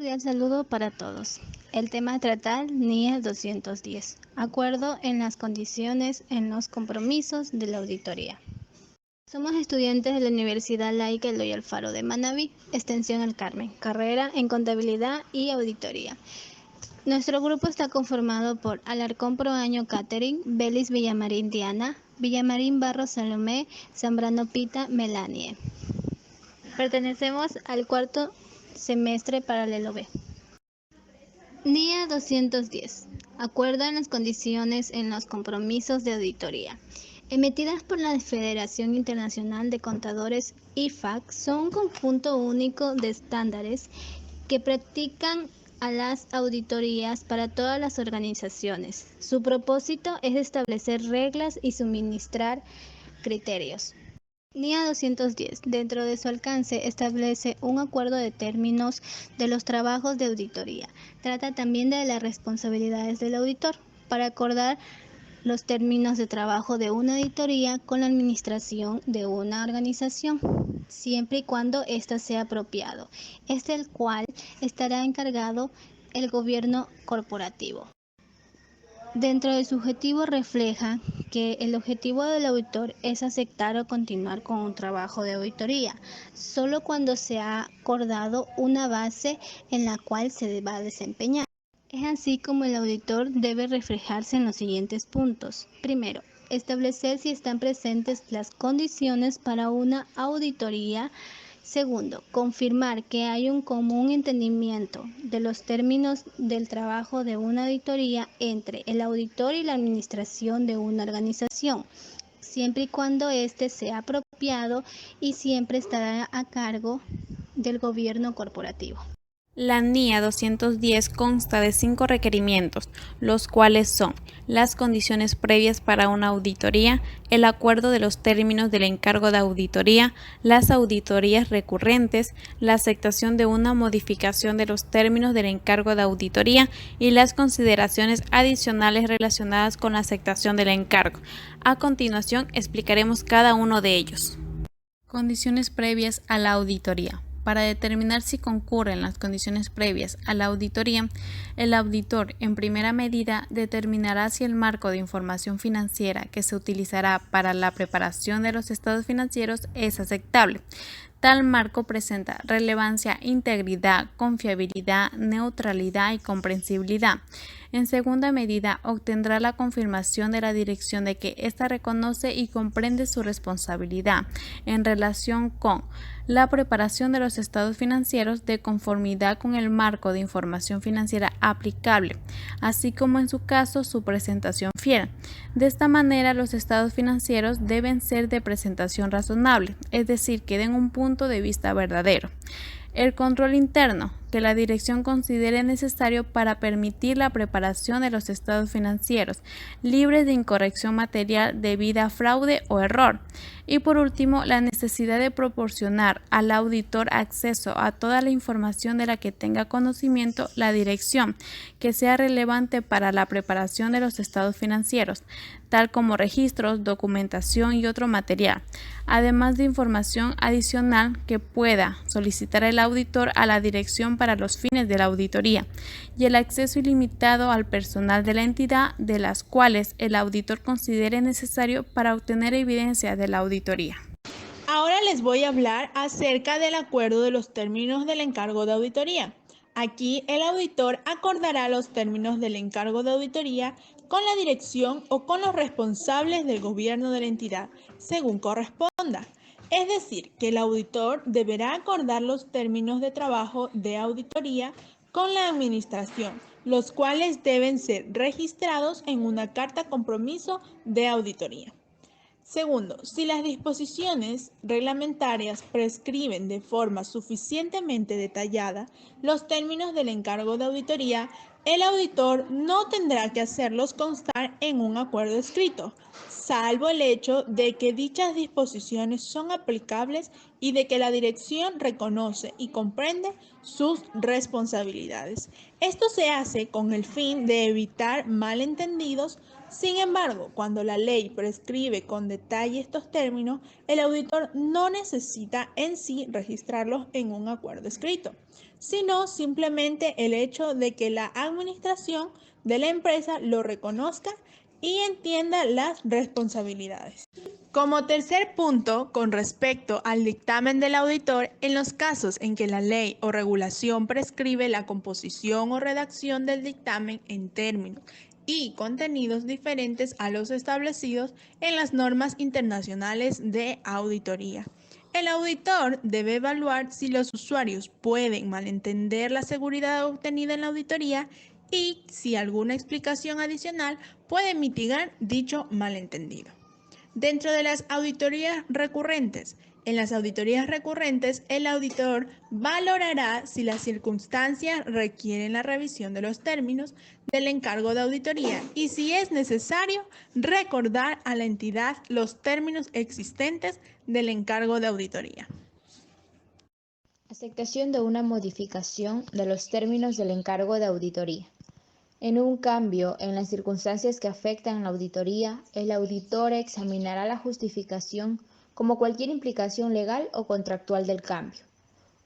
Cordial saludo para todos. El tema a tratar, NIE 210. Acuerdo en las condiciones en los compromisos de la auditoría. Somos estudiantes de la Universidad Laica Eloy Alfaro de Manabí, Extensión El Carmen, carrera en Contabilidad y Auditoría. Nuestro grupo está conformado por Alarcón Proaño Catering, Belis Villamarín Diana, Villamarín Barros Salomé, Zambrano Pita Melanie. Pertenecemos al cuarto semestre paralelo B. NIE 210. Acuerdo en las condiciones en los compromisos de auditoría. Emitidas por la Federación Internacional de Contadores IFAC, son un conjunto único de estándares que practican a las auditorías para todas las organizaciones. Su propósito es establecer reglas y suministrar criterios. NIE 210. Dentro de su alcance establece un acuerdo de términos de los trabajos de auditoría. Trata también de las responsabilidades del auditor para acordar los términos de trabajo de una auditoría con la administración de una organización, siempre y cuando ésta sea apropiado, el cual estará encargado el gobierno corporativo. Dentro de su objetivo refleja que el objetivo del auditor es aceptar o continuar con un trabajo de auditoría, solo cuando se ha acordado una base en la cual se va a desempeñar. Es así como el auditor debe reflejarse en los siguientes puntos. Primero, establecer si están presentes las condiciones para una auditoría. Segundo, confirmar que hay un común entendimiento de los términos del trabajo de una auditoría entre el auditor y la administración de una organización, siempre y cuando éste sea apropiado y siempre estará a cargo del gobierno corporativo. La NIE 210 consta de 5 requerimientos, los cuales son las condiciones previas para una auditoría, el acuerdo de los términos del encargo de auditoría, las auditorías recurrentes, la aceptación de una modificación de los términos del encargo de auditoría y las consideraciones adicionales relacionadas con la aceptación del encargo. A continuación explicaremos cada uno de ellos. Condiciones previas a la auditoría. Para determinar si concurren las condiciones previas a la auditoría, el auditor, en primera medida, determinará si el marco de información financiera que se utilizará para la preparación de los estados financieros es aceptable. Tal marco presenta relevancia, integridad, confiabilidad, neutralidad y comprensibilidad. En segunda medida, obtendrá la confirmación de la dirección de que ésta reconoce y comprende su responsabilidad en relación con la preparación de los estados financieros de conformidad con el marco de información financiera aplicable, así como en su caso su presentación fiel. De esta manera, los estados financieros deben ser de presentación razonable, es decir, que den un punto de vista verdadero. El control interno, que la dirección considere necesario para permitir la preparación de los estados financieros, libres de incorrección material debida a fraude o error. Y por último, la necesidad de proporcionar al auditor acceso a toda la información de la que tenga conocimiento la dirección, que sea relevante para la preparación de los estados financieros, tal como registros, documentación y otro material, además de información adicional que pueda solicitar el auditor a la dirección para los fines de la auditoría, y el acceso ilimitado al personal de la entidad de las cuales el auditor considere necesario para obtener evidencia de la auditoría. Ahora les voy a hablar acerca del acuerdo de los términos del encargo de auditoría. Aquí el auditor acordará los términos del encargo de auditoría con la dirección o con los responsables del gobierno de la entidad, según corresponda. Es decir, que el auditor deberá acordar los términos de trabajo de auditoría con la administración, los cuales deben ser registrados en una carta compromiso de auditoría. Segundo, si las disposiciones reglamentarias prescriben de forma suficientemente detallada los términos del encargo de auditoría, el auditor no tendrá que hacerlos constar en un acuerdo escrito, salvo el hecho de que dichas disposiciones son aplicables y de que la dirección reconoce y comprende sus responsabilidades. Esto se hace con el fin de evitar malentendidos. Sin embargo, cuando la ley prescribe con detalle estos términos, el auditor no necesita en sí registrarlos en un acuerdo escrito. sino simplemente el hecho de que la administración de la empresa lo reconozca y entienda las responsabilidades. Como tercer punto, con respecto al dictamen del auditor, en los casos en que la ley o regulación prescribe la composición o redacción del dictamen en términos y contenidos diferentes a los establecidos en las normas internacionales de auditoría. El auditor debe evaluar si los usuarios pueden malentender la seguridad obtenida en la auditoría y si alguna explicación adicional puede mitigar dicho malentendido. Dentro de las auditorías recurrentes, en las auditorías recurrentes, el auditor valorará si las circunstancias requieren la revisión de los términos del encargo de auditoría y si es necesario recordar a la entidad los términos existentes del encargo de auditoría. Aceptación de una modificación de los términos del encargo de auditoría. En un cambio en las circunstancias que afectan la auditoría, el auditor examinará la justificación como cualquier implicación legal o contractual del cambio.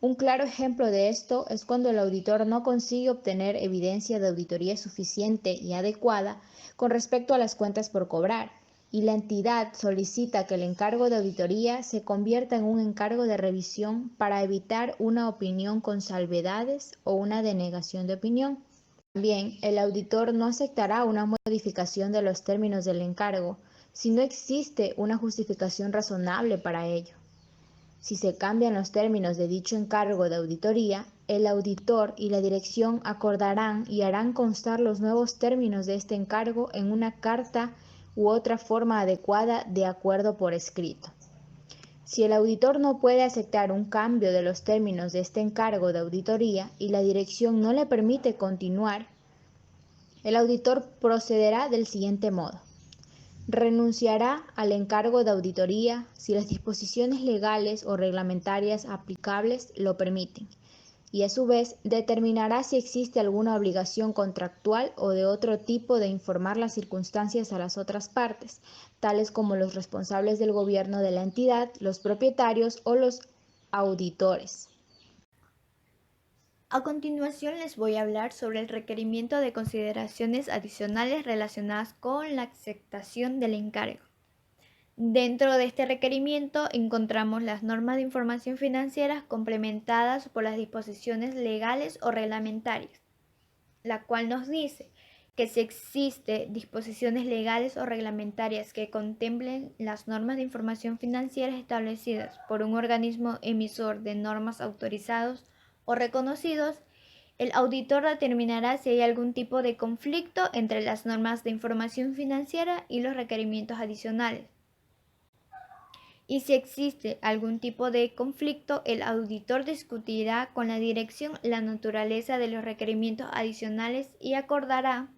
Un claro ejemplo de esto es cuando el auditor no consigue obtener evidencia de auditoría suficiente y adecuada con respecto a las cuentas por cobrar, y la entidad solicita que el encargo de auditoría se convierta en un encargo de revisión para evitar una opinión con salvedades o una denegación de opinión. También, el auditor no aceptará una modificación de los términos del encargo si no existe una justificación razonable para ello. Si se cambian los términos de dicho encargo de auditoría, el auditor y la dirección acordarán y harán constar los nuevos términos de este encargo en una carta u otra forma adecuada de acuerdo por escrito. Si el auditor no puede aceptar un cambio de los términos de este encargo de auditoría y la dirección no le permite continuar, el auditor procederá del siguiente modo. Renunciará al encargo de auditoría si las disposiciones legales o reglamentarias aplicables lo permiten, y a su vez determinará si existe alguna obligación contractual o de otro tipo de informar las circunstancias a las otras partes, tales como los responsables del gobierno de la entidad, los propietarios o los auditores. A continuación les voy a hablar sobre el requerimiento de consideraciones adicionales relacionadas con la aceptación del encargo. Dentro de este requerimiento encontramos las normas de información financiera complementadas por las disposiciones legales o reglamentarias, la cual nos dice que si existen disposiciones legales o reglamentarias que contemplen las normas de información financiera establecidas por un organismo emisor de normas autorizados o reconocidos, el auditor determinará si hay algún tipo de conflicto entre las normas de información financiera y los requerimientos adicionales. Y si existe algún tipo de conflicto, el auditor discutirá con la dirección la naturaleza de los requerimientos adicionales y acordará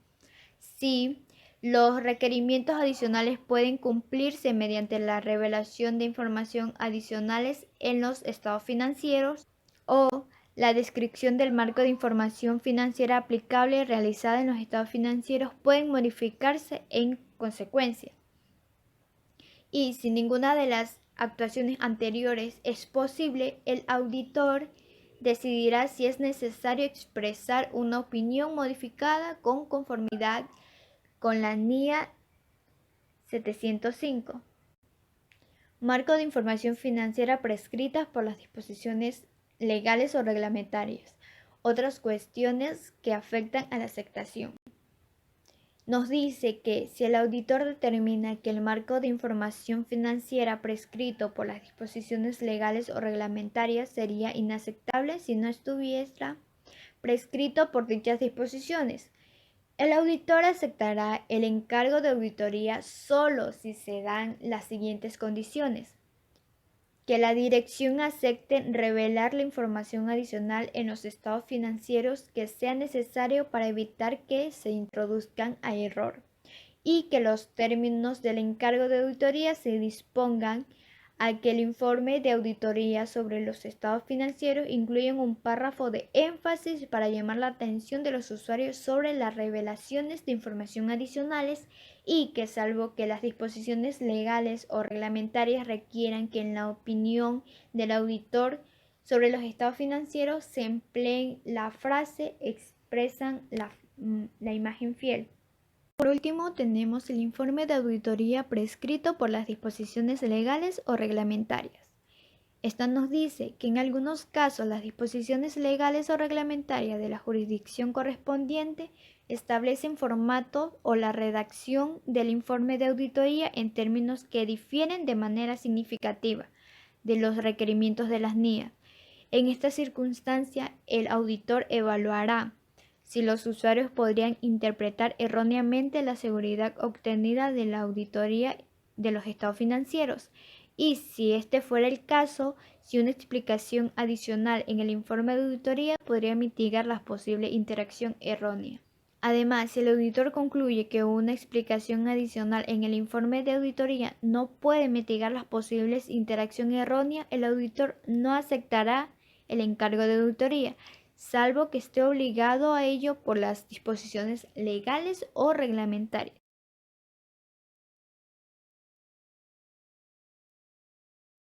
si los requerimientos adicionales pueden cumplirse mediante la revelación de información adicionales en los estados financieros o la descripción del marco de información financiera aplicable realizada en los estados financieros pueden modificarse en consecuencia. Y si ninguna de las actuaciones anteriores es posible, el auditor decidirá si es necesario expresar una opinión modificada con conformidad con la NIA 705. Marco de información financiera prescritas por las disposiciones legales o reglamentarias. Otras cuestiones que afectan a la aceptación. Nos dice que si el auditor determina que el marco de información financiera prescrito por las disposiciones legales o reglamentarias sería inaceptable si no estuviera prescrito por dichas disposiciones, el auditor aceptará el encargo de auditoría solo si se dan las siguientes condiciones: que la dirección acepte revelar la información adicional en los estados financieros que sea necesario para evitar que se introduzcan a error, y que los términos del encargo de auditoría se dispongan a que el informe de auditoría sobre los estados financieros incluya un párrafo de énfasis para llamar la atención de los usuarios sobre las revelaciones de información adicionales, y que salvo que las disposiciones legales o reglamentarias requieran que en la opinión del auditor sobre los estados financieros se emplee la frase expresan la imagen fiel. Por último, tenemos el informe de auditoría prescrito por las disposiciones legales o reglamentarias. Esta nos dice que en algunos casos las disposiciones legales o reglamentarias de la jurisdicción correspondiente establecen formato o la redacción del informe de auditoría en términos que difieren de manera significativa de los requerimientos de las NIA. En esta circunstancia, el auditor evaluará si los usuarios podrían interpretar erróneamente la seguridad obtenida de la auditoría de los estados financieros y, si este fuera el caso, si una explicación adicional en el informe de auditoría podría mitigar la posible interacción errónea. Además, si el auditor concluye que una explicación adicional en el informe de auditoría no puede mitigar las posibles interacción errónea, el auditor no aceptará el encargo de auditoría, salvo que esté obligado a ello por las disposiciones legales o reglamentarias.